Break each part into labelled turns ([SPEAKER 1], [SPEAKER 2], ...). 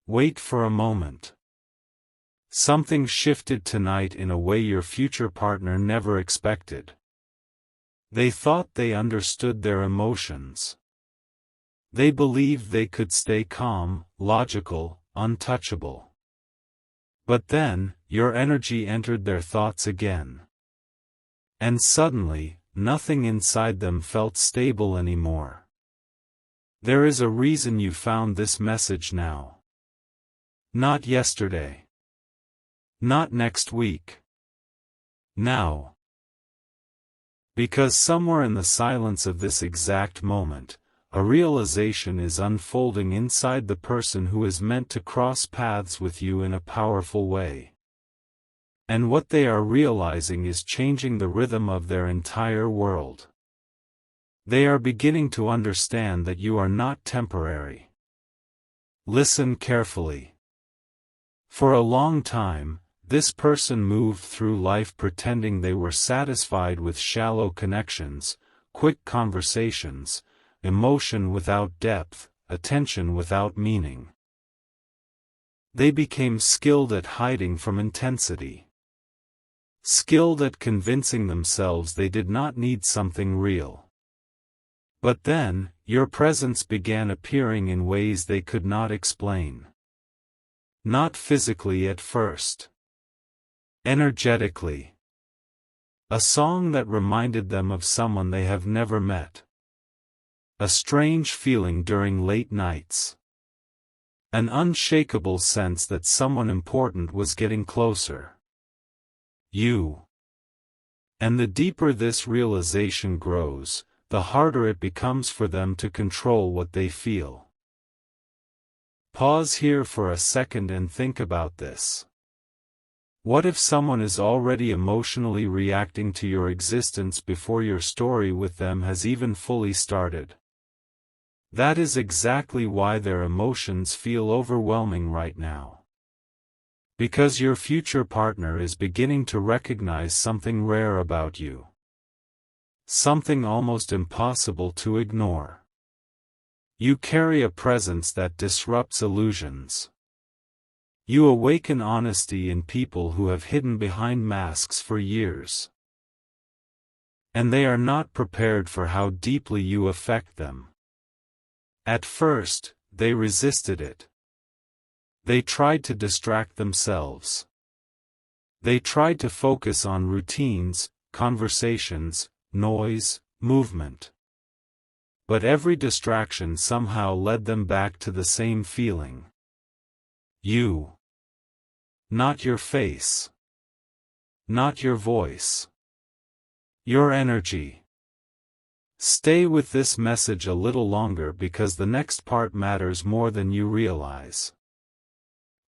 [SPEAKER 1] Wait for a moment. Something shifted tonight in a way your future partner never expected. They thought they understood their emotions. They believed they could stay calm, logical, untouchable. But then, your energy entered their thoughts again. And suddenly, nothing inside them felt stable anymore. There is a reason you found this message now. Not yesterday. Not next week. Now. Because somewhere in the silence of this exact moment, a realization is unfolding inside the person who is meant to cross paths with you in a powerful way. And what they are realizing is changing the rhythm of their entire world. They are beginning to understand that you are not temporary. Listen carefully. For a long time, this person moved through life pretending they were satisfied with shallow connections, quick conversations, emotion without depth, attention without meaning. They became skilled at hiding from intensity. Skilled at convincing themselves they did not need something real. But then, your presence began appearing in ways they could not explain. Not physically at first. Energetically. A song that reminded them of someone they have never met. A strange feeling during late nights. An unshakable sense that someone important was getting closer. You. And the deeper this realization grows, the harder it becomes for them to control what they feel. Pause here for a second and think about this. What if someone is already emotionally reacting to your existence before your story with them has even fully started? That is exactly why their emotions feel overwhelming right now. Because your future partner is beginning to recognize something rare about you. Something almost impossible to ignore. You carry a presence that disrupts illusions. You awaken honesty in people who have hidden behind masks for years. And they are not prepared for how deeply you affect them. At first, they resisted it. They tried to distract themselves. They tried to focus on routines, conversations, noise, movement. But every distraction somehow led them back to the same feeling. You. Not your face. Not your voice. Your energy. Stay with this message a little longer because the next part matters more than you realize.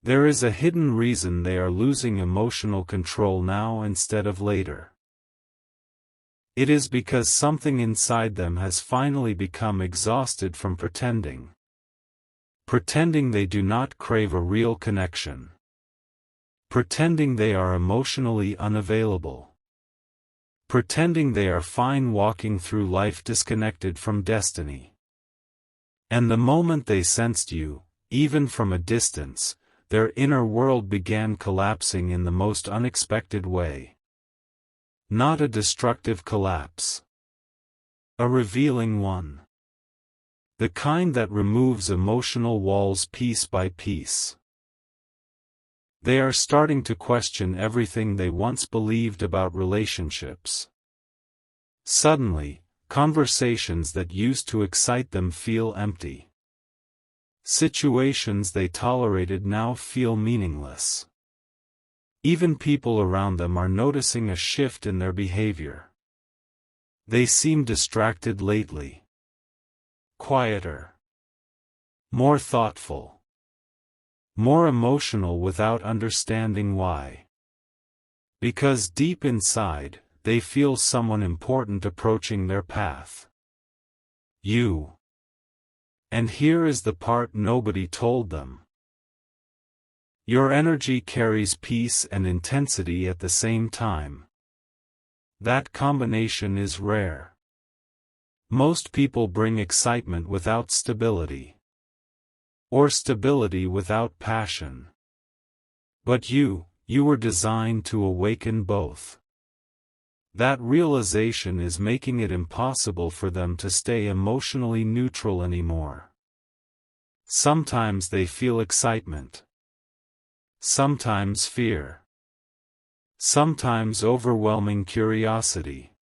[SPEAKER 1] There is a hidden reason they are losing emotional control now instead of later. It is because something inside them has finally become exhausted from pretending. Pretending they do not crave a real connection. Pretending they are emotionally unavailable. Pretending they are fine walking through life disconnected from destiny. And the moment they sensed you, even from a distance, their inner world began collapsing in the most unexpected way. Not a destructive collapse. A revealing one. The kind that removes emotional walls piece by piece. They are starting to question everything they once believed about relationships. Suddenly, conversations that used to excite them feel empty. Situations they tolerated now feel meaningless. Even people around them are noticing a shift in their behavior. They seem distracted lately. Quieter. More thoughtful. More emotional without understanding why. Because deep inside, they feel someone important approaching their path. You. And here is the part nobody told them. Your energy carries peace and intensity at the same time. That combination is rare. Most people bring excitement without stability. or stability without passion. But you were designed to awaken both. That realization is making it impossible for them to stay emotionally neutral anymore. Sometimes they feel excitement. Sometimes fear. Sometimes overwhelming curiosity.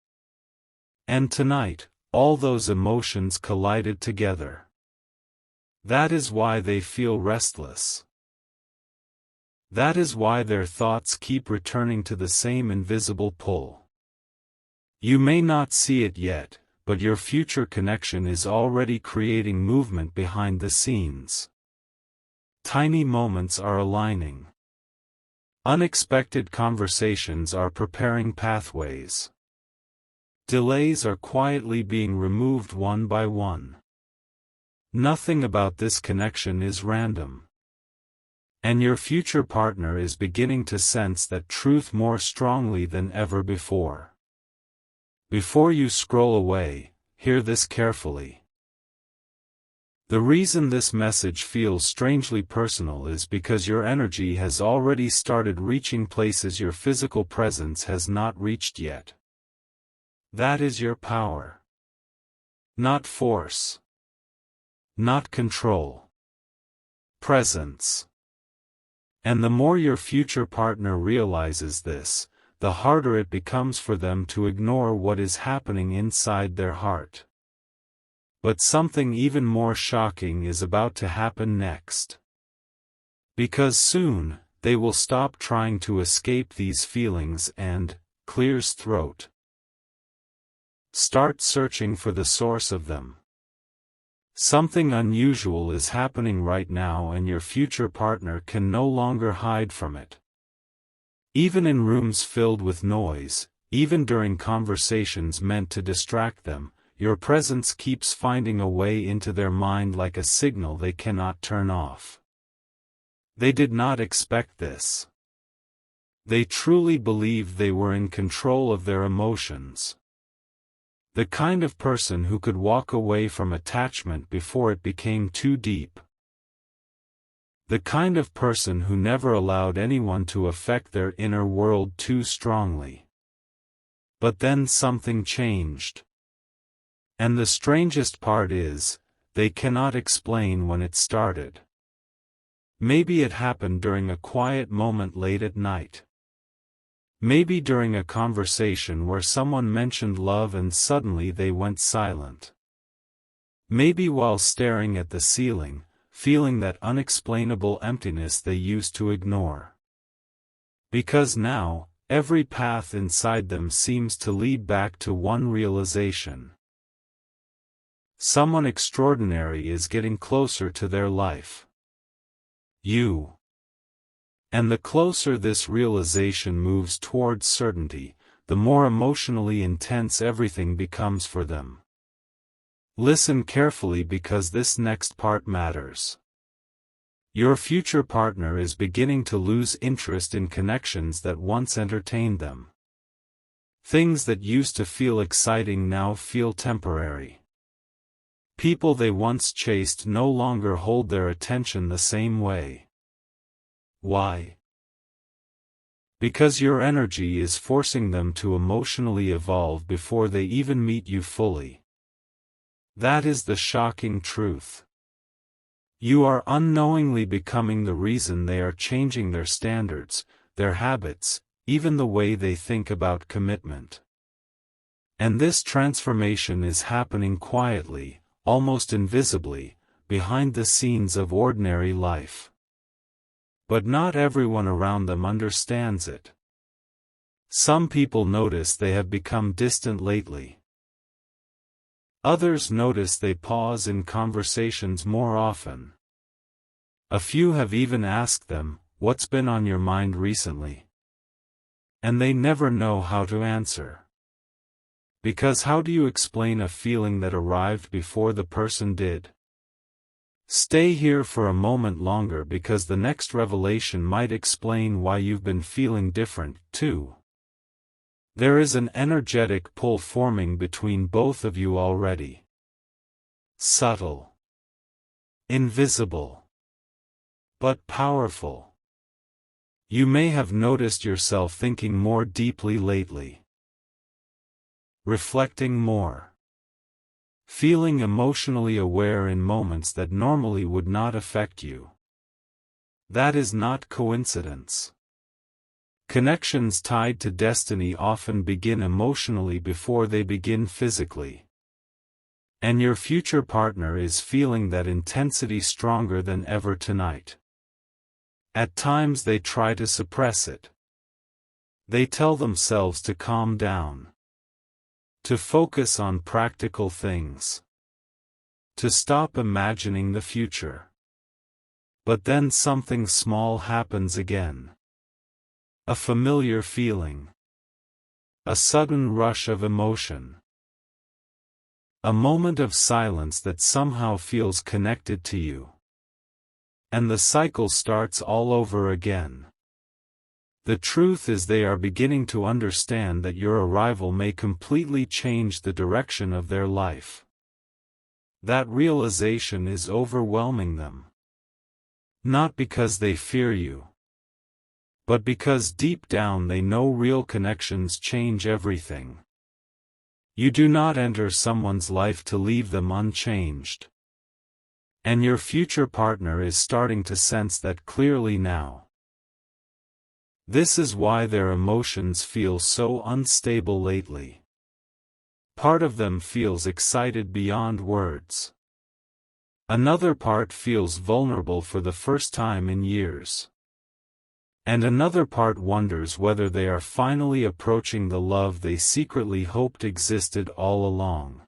[SPEAKER 1] And tonight, all those emotions collided together. That is why they feel restless. That is why their thoughts keep returning to the same invisible pull. You may not see it yet, but your future connection is already creating movement behind the scenes. Tiny moments are aligning. Unexpected conversations are preparing pathways. Delays are quietly being removed one by one. Nothing about this connection is random. And your future partner is beginning to sense that truth more strongly than ever before. Before you scroll away, hear this carefully. The reason this message feels strangely personal is because your energy has already started reaching places your physical presence has not reached yet. That is your power. Not force. Not control. Presence. And the more your future partner realizes this, the harder it becomes for them to ignore what is happening inside their heart. But something even more shocking is about to happen next. Because soon, they will stop trying to escape these feelings and, clears throat. Start searching for the source of them. Something unusual is happening right now and your future partner can no longer hide from it. Even in rooms filled with noise, even during conversations meant to distract them, your presence keeps finding a way into their mind like a signal they cannot turn off. They did not expect this. They truly believed they were in control of their emotions. The kind of person who could walk away from attachment before it became too deep. The kind of person who never allowed anyone to affect their inner world too strongly. But then something changed. And the strangest part is, they cannot explain when it started. Maybe it happened during a quiet moment late at night. Maybe during a conversation where someone mentioned love and suddenly they went silent. Maybe while staring at the ceiling, feeling that unexplainable emptiness they used to ignore. Because now, every path inside them seems to lead back to one realization. Someone extraordinary is getting closer to their life. You. And the closer this realization moves towards certainty, the more emotionally intense everything becomes for them. Listen carefully because this next part matters. Your future partner is beginning to lose interest in connections that once entertained them. Things that used to feel exciting now feel temporary. People they once chased no longer hold their attention the same way. Why? Because your energy is forcing them to emotionally evolve before they even meet you fully. That is the shocking truth. You are unknowingly becoming the reason they are changing their standards, their habits, even the way they think about commitment. And this transformation is happening quietly, almost invisibly, behind the scenes of ordinary life. But not everyone around them understands it. Some people notice they have become distant lately. Others notice they pause in conversations more often. A few have even asked them, "What's been on your mind recently?" And they never know how to answer. Because how do you explain a feeling that arrived before the person did? Stay here for a moment longer because the next revelation might explain why you've been feeling different, too. There is an energetic pull forming between both of you already. Subtle. Invisible. but powerful. You may have noticed yourself thinking more deeply lately, reflecting more, feeling emotionally aware in moments that normally would not affect you. That is not coincidence. Connections tied to destiny often begin emotionally before they begin physically. And your future partner is feeling that intensity stronger than ever tonight. At times they try to suppress it. They tell themselves to calm down, to focus on practical things, to stop imagining the future. But then something small happens again. A familiar feeling. A sudden rush of emotion. A moment of silence that somehow feels connected to you. And the cycle starts all over again. The truth is they are beginning to understand that your arrival may completely change the direction of their life. That realization is overwhelming them. Not because they fear you, but because deep down they know real connections change everything. You do not enter someone's life to leave them unchanged. And your future partner is starting to sense that clearly now. This is why their emotions feel so unstable lately. Part of them feels excited beyond words. Another part feels vulnerable for the first time in years. And another part wonders whether they are finally approaching the love they secretly hoped existed all along.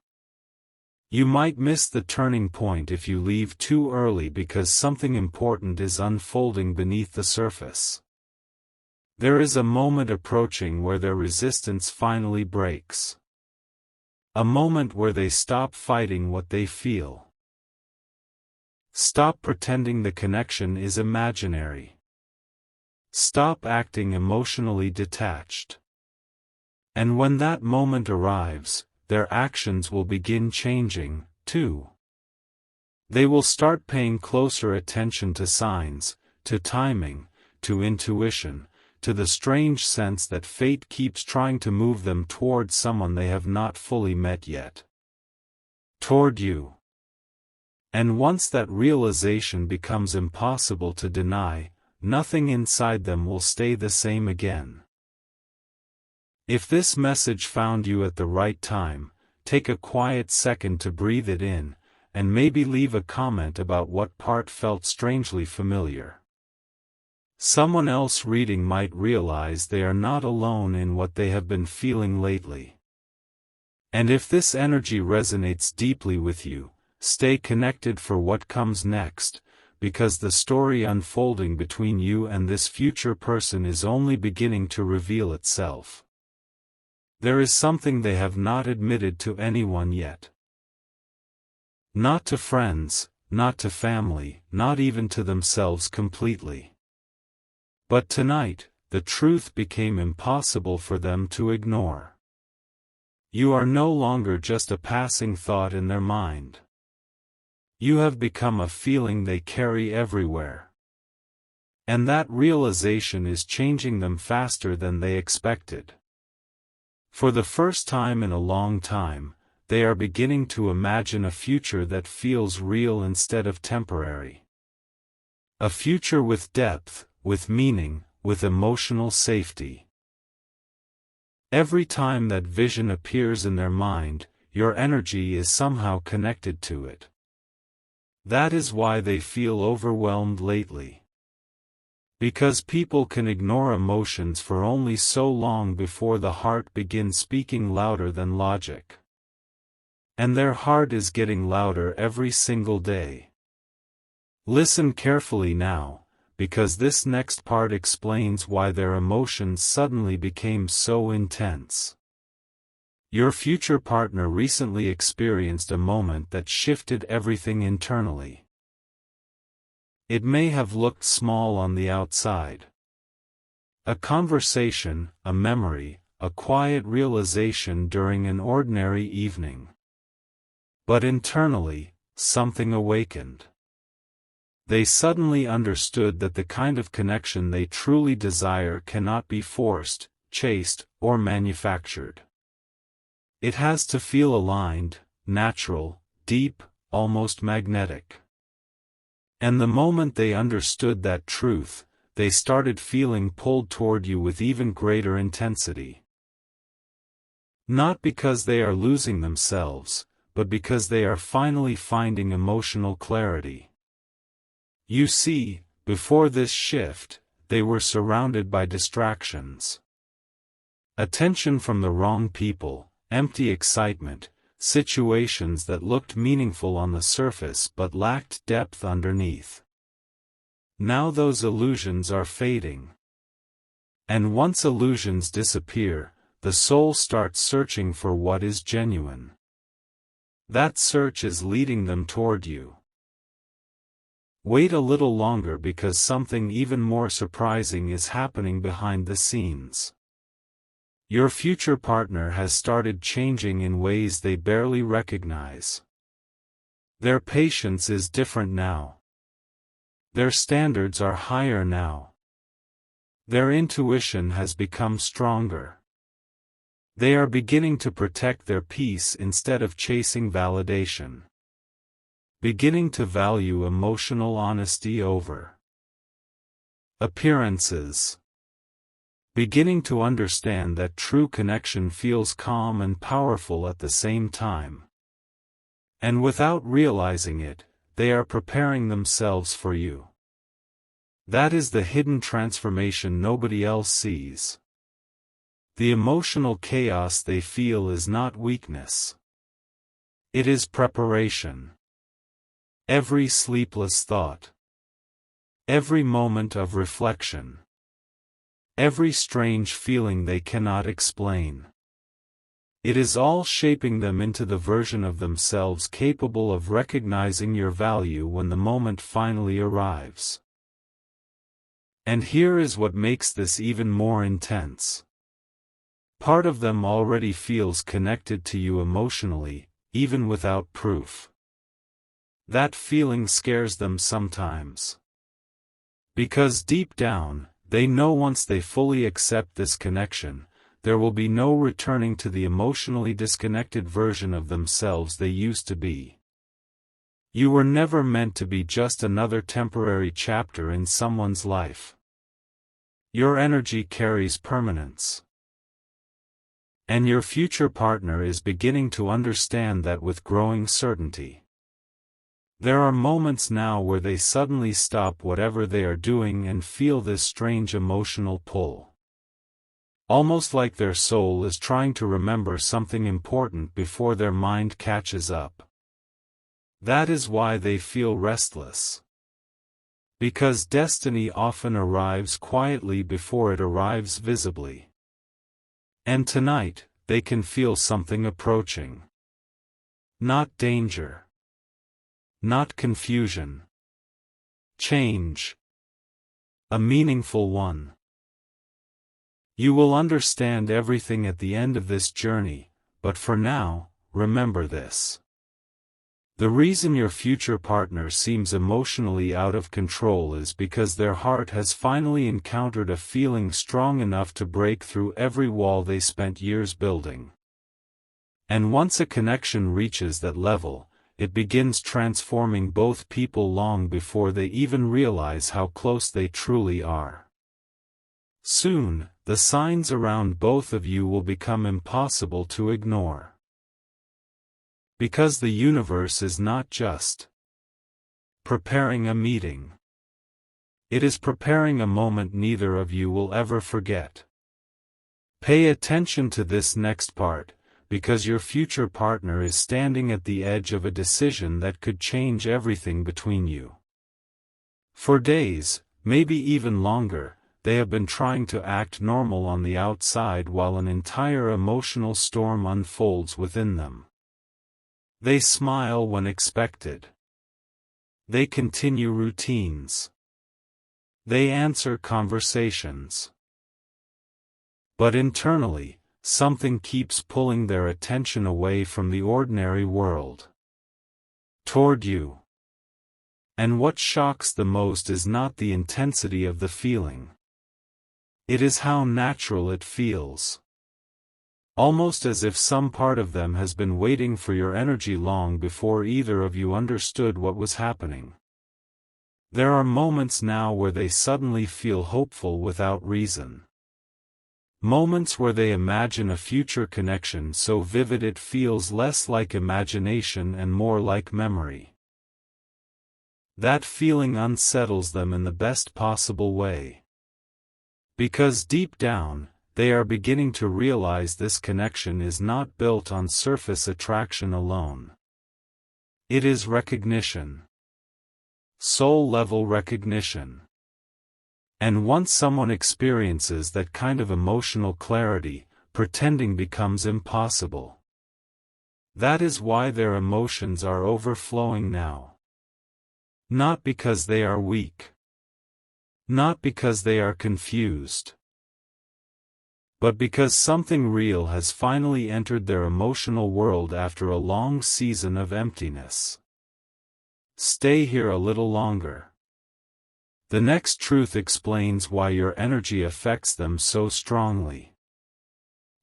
[SPEAKER 1] You might miss the turning point if you leave too early because something important is unfolding beneath the surface. There is a moment approaching where their resistance finally breaks. A moment where they stop fighting what they feel. Stop pretending the connection is imaginary. Stop acting emotionally detached. And when that moment arrives, their actions will begin changing, too. They will start paying closer attention to signs, to timing, to intuition, to the strange sense that fate keeps trying to move them toward someone they have not fully met yet. Toward you. And once that realization becomes impossible to deny, nothing inside them will stay the same again. If this message found you at the right time, take a quiet second to breathe it in, and maybe leave a comment about what part felt strangely familiar. Someone else reading might realize they are not alone in what they have been feeling lately. And if this energy resonates deeply with you, stay connected for what comes next, because the story unfolding between you and this future person is only beginning to reveal itself. There is something they have not admitted to anyone yet. Not to friends, not to family, not even to themselves completely. But tonight, the truth became impossible for them to ignore. You are no longer just a passing thought in their mind. You have become a feeling they carry everywhere. And that realization is changing them faster than they expected. For the first time in a long time, they are beginning to imagine a future that feels real instead of temporary. A future with depth, with meaning, with emotional safety. Every time that vision appears in their mind, your energy is somehow connected to it. That is why they feel overwhelmed lately. Because people can ignore emotions for only so long before the heart begins speaking louder than logic. And their heart is getting louder every single day. Listen carefully now, because this next part explains why their emotions suddenly became so intense. Your future partner recently experienced a moment that shifted everything internally. It may have looked small on the outside. A conversation, a memory, a quiet realization during an ordinary evening. But internally, something awakened. They suddenly understood that the kind of connection they truly desire cannot be forced, chased, or manufactured. It has to feel aligned, natural, deep, almost magnetic. And the moment they understood that truth, they started feeling pulled toward you with even greater intensity. Not because they are losing themselves, but because they are finally finding emotional clarity. You see, before this shift, they were surrounded by distractions. Attention from the wrong people, empty excitement, situations that looked meaningful on the surface but lacked depth underneath. Now those illusions are fading. And once illusions disappear, the soul starts searching for what is genuine. That search is leading them toward you. Wait a little longer because something even more surprising is happening behind the scenes. Your future partner has started changing in ways they barely recognize. Their patience is different now. Their standards are higher now. Their intuition has become stronger. They are beginning to protect their peace instead of chasing validation. Beginning to value emotional honesty over appearances. Beginning to understand that true connection feels calm and powerful at the same time. And without realizing it, they are preparing themselves for you. That is the hidden transformation nobody else sees. The emotional chaos they feel is not weakness. It is preparation. Every sleepless thought. Every moment of reflection. Every strange feeling they cannot explain. It is all shaping them into the version of themselves capable of recognizing your value when the moment finally arrives. And here is what makes this even more intense. Part of them already feels connected to you emotionally, even without proof. That feeling scares them sometimes. Because deep down, they know once they fully accept this connection, there will be no returning to the emotionally disconnected version of themselves they used to be. You were never meant to be just another temporary chapter in someone's life. Your energy carries permanence. And your future partner is beginning to understand that with growing certainty. There are moments now where they suddenly stop whatever they are doing and feel this strange emotional pull. Almost like their soul is trying to remember something important before their mind catches up. That is why they feel restless. Because destiny often arrives quietly before it arrives visibly. And tonight, they can feel something approaching. Not danger. Not confusion. Change. A meaningful one. You will understand everything at the end of this journey, but for now, remember this. The reason your future partner seems emotionally out of control is because their heart has finally encountered a feeling strong enough to break through every wall they spent years building. And once a connection reaches that level, it begins transforming both people long before they even realize how close they truly are. Soon, the signs around both of you will become impossible to ignore. Because the universe is not just preparing a meeting. It is preparing a moment neither of you will ever forget. Pay attention to this next part, because your future partner is standing at the edge of a decision that could change everything between you. For days, maybe even longer, they have been trying to act normal on the outside while an entire emotional storm unfolds within them. They smile when expected. They continue routines. They answer conversations. But internally, something keeps pulling their attention away from the ordinary world. Toward you. And what shocks the most is not the intensity of the feeling. It is how natural it feels. Almost as if some part of them has been waiting for your energy long before either of you understood what was happening. There are moments now where they suddenly feel hopeful without reason. Moments where they imagine a future connection so vivid it feels less like imagination and more like memory. That feeling unsettles them in the best possible way. Because deep down, they are beginning to realize this connection is not built on surface attraction alone. It is recognition. Soul-level recognition. And once someone experiences that kind of emotional clarity, pretending becomes impossible. That is why their emotions are overflowing now. Not because they are weak. Not because they are confused. But because something real has finally entered their emotional world after a long season of emptiness. Stay here a little longer. The next truth explains why your energy affects them so strongly.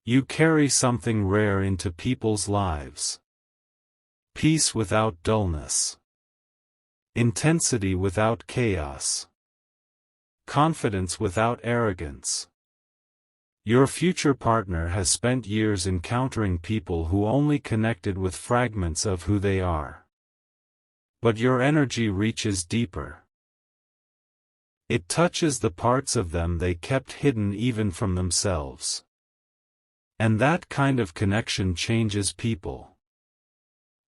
[SPEAKER 1] You carry something rare into people's lives. Peace without dullness. Intensity without chaos. Confidence without arrogance. Your future partner has spent years encountering people who only connected with fragments of who they are. But your energy reaches deeper. It touches the parts of them they kept hidden even from themselves. And that kind of connection changes people.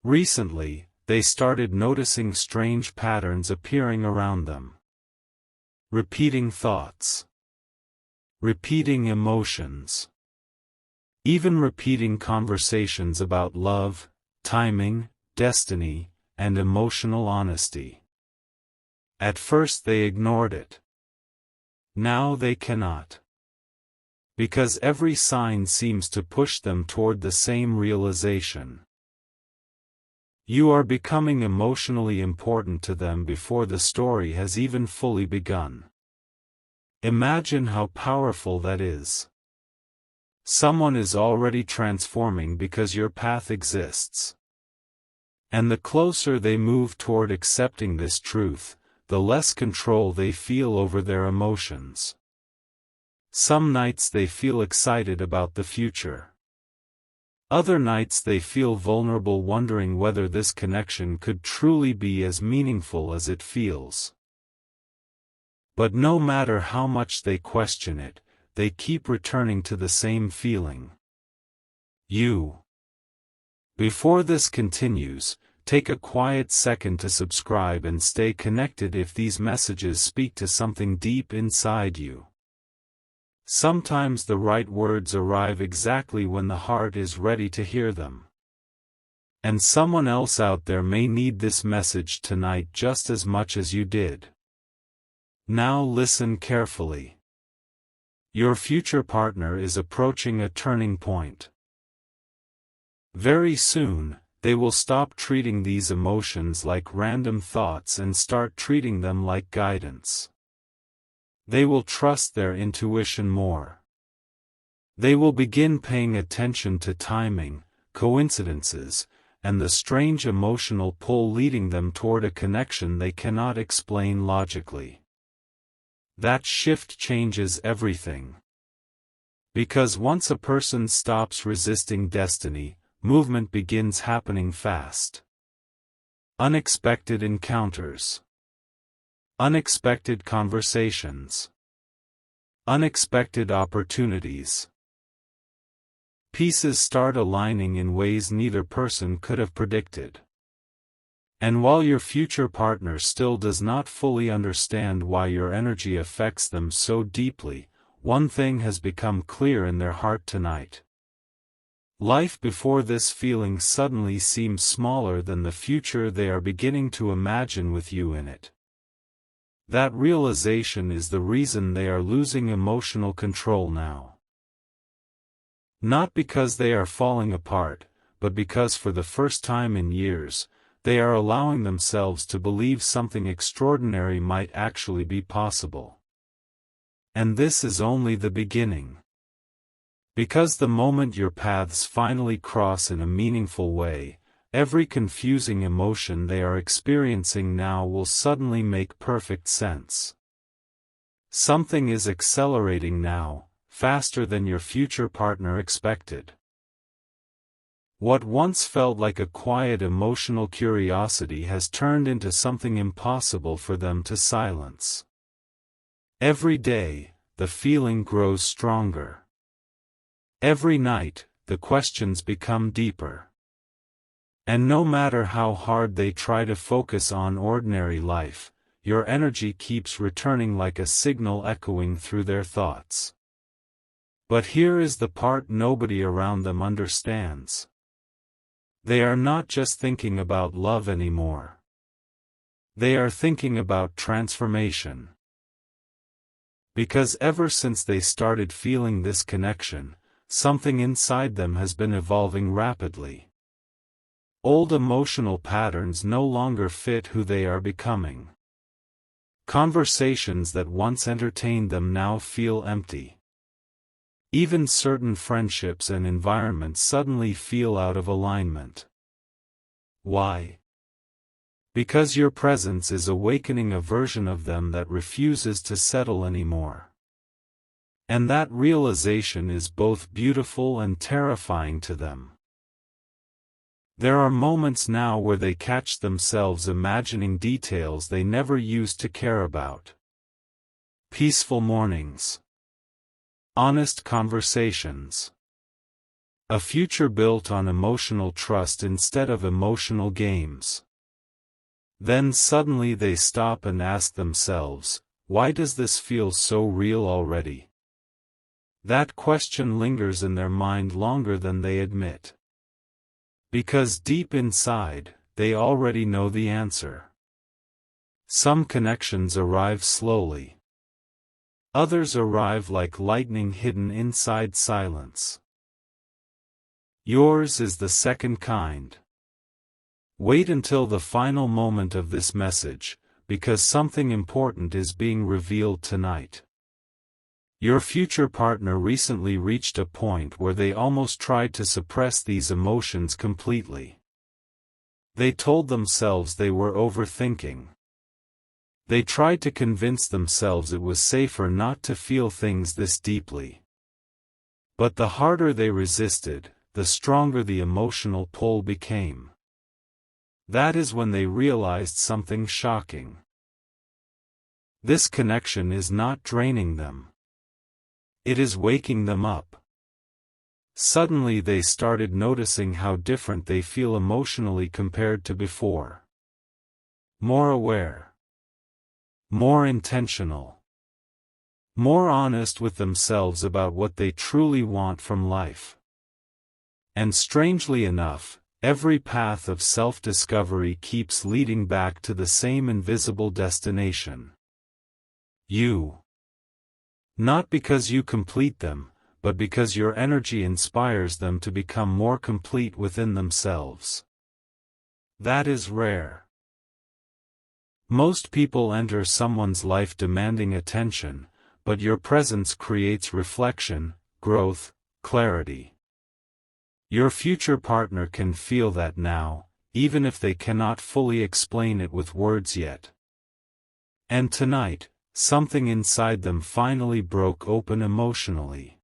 [SPEAKER 1] Recently, they started noticing strange patterns appearing around them. Repeating thoughts. Repeating emotions. Even repeating conversations about love, timing, destiny, and emotional honesty. At first they ignored it. Now they cannot. Because every sign seems to push them toward the same realization. You are becoming emotionally important to them before the story has even fully begun. Imagine how powerful that is. Someone is already transforming because your path exists. And the closer they move toward accepting this truth, the less control they feel over their emotions. Some nights they feel excited about the future. Other nights they feel vulnerable, wondering whether this connection could truly be as meaningful as it feels. But no matter how much they question it, they keep returning to the same feeling. You. Before this continues, take a quiet second to subscribe and stay connected if these messages speak to something deep inside you. Sometimes the right words arrive exactly when the heart is ready to hear them. And someone else out there may need this message tonight just as much as you did. Now listen carefully. Your future partner is approaching a turning point. Very soon, they will stop treating these emotions like random thoughts and start treating them like guidance. They will trust their intuition more. They will begin paying attention to timing, coincidences, and the strange emotional pull leading them toward a connection they cannot explain logically. That shift changes everything. Because once a person stops resisting destiny, movement begins happening fast. Unexpected encounters. Unexpected conversations. Unexpected opportunities. Pieces start aligning in ways neither person could have predicted. And while your future partner still does not fully understand why your energy affects them so deeply, one thing has become clear in their heart tonight. Life before this feeling suddenly seems smaller than the future they are beginning to imagine with you in it. That realization is the reason they are losing emotional control now. Not because they are falling apart, but because for the first time in years, they are allowing themselves to believe something extraordinary might actually be possible. And this is only the beginning. Because the moment your paths finally cross in a meaningful way, every confusing emotion they are experiencing now will suddenly make perfect sense. Something is accelerating now, faster than your future partner expected. What once felt like a quiet emotional curiosity has turned into something impossible for them to silence. Every day, the feeling grows stronger. Every night, the questions become deeper. And no matter how hard they try to focus on ordinary life, your energy keeps returning like a signal echoing through their thoughts. But here is the part nobody around them understands. They are not just thinking about love anymore. They are thinking about transformation. Because ever since they started feeling this connection, something inside them has been evolving rapidly. Old emotional patterns no longer fit who they are becoming. Conversations that once entertained them now feel empty. Even certain friendships and environments suddenly feel out of alignment. Why? Because your presence is awakening a version of them that refuses to settle anymore. And that realization is both beautiful and terrifying to them. There are moments now where they catch themselves imagining details they never used to care about. Peaceful mornings. Honest conversations. A future built on emotional trust instead of emotional games. Then suddenly they stop and ask themselves, why does this feel so real already? That question lingers in their mind longer than they admit. Because deep inside, they already know the answer. Some connections arrive slowly. Others arrive like lightning hidden inside silence. Yours is the second kind. Wait until the final moment of this message, because something important is being revealed tonight. Your future partner recently reached a point where they almost tried to suppress these emotions completely. They told themselves they were overthinking. They tried to convince themselves it was safer not to feel things this deeply. But the harder they resisted, the stronger the emotional pull became. That is when they realized something shocking. This connection is not draining them. It is waking them up. Suddenly they started noticing how different they feel emotionally compared to before. More aware. More intentional. More honest with themselves about what they truly want from life. And strangely enough, every path of self-discovery keeps leading back to the same invisible destination. You. Not because you complete them, but because your energy inspires them to become more complete within themselves. That is rare. Most people enter someone's life demanding attention, but your presence creates reflection, growth, clarity. Your future partner can feel that now, even if they cannot fully explain it with words yet. And tonight, something inside them finally broke open emotionally.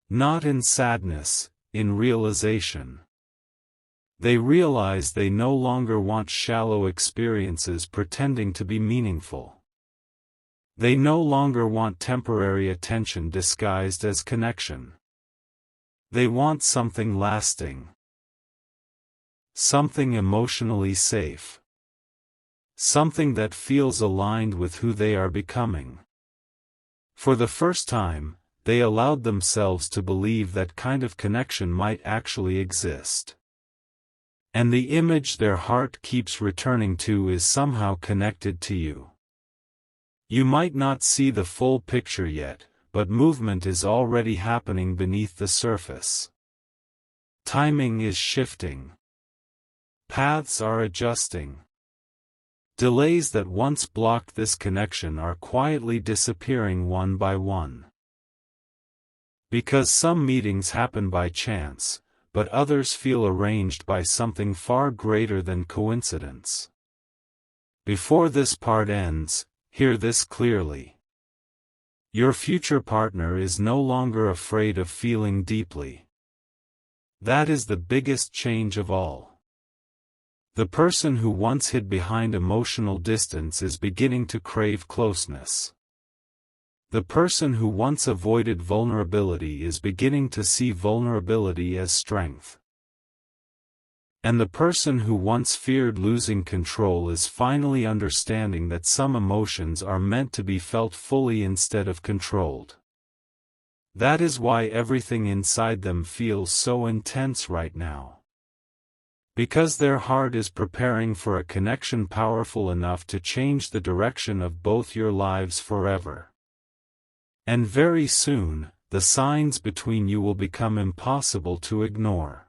[SPEAKER 1] Not in sadness, in realization. They realize they no longer want shallow experiences pretending to be meaningful. They no longer want temporary attention disguised as connection. They want something lasting. Something emotionally safe. Something that feels aligned with who they are becoming. For the first time, they allowed themselves to believe that kind of connection might actually exist. And the image their heart keeps returning to is somehow connected to you. You might not see the full picture yet, but movement is already happening beneath the surface. Timing is shifting. Paths are adjusting. Delays that once blocked this connection are quietly disappearing one by one. Because some meetings happen by chance, but others feel arranged by something far greater than coincidence. Before this part ends, hear this clearly. Your future partner is no longer afraid of feeling deeply. That is the biggest change of all. The person who once hid behind emotional distance is beginning to crave closeness. The person who once avoided vulnerability is beginning to see vulnerability as strength. And the person who once feared losing control is finally understanding that some emotions are meant to be felt fully instead of controlled. That is why everything inside them feels so intense right now. Because their heart is preparing for a connection powerful enough to change the direction of both your lives forever. And very soon, the signs between you will become impossible to ignore.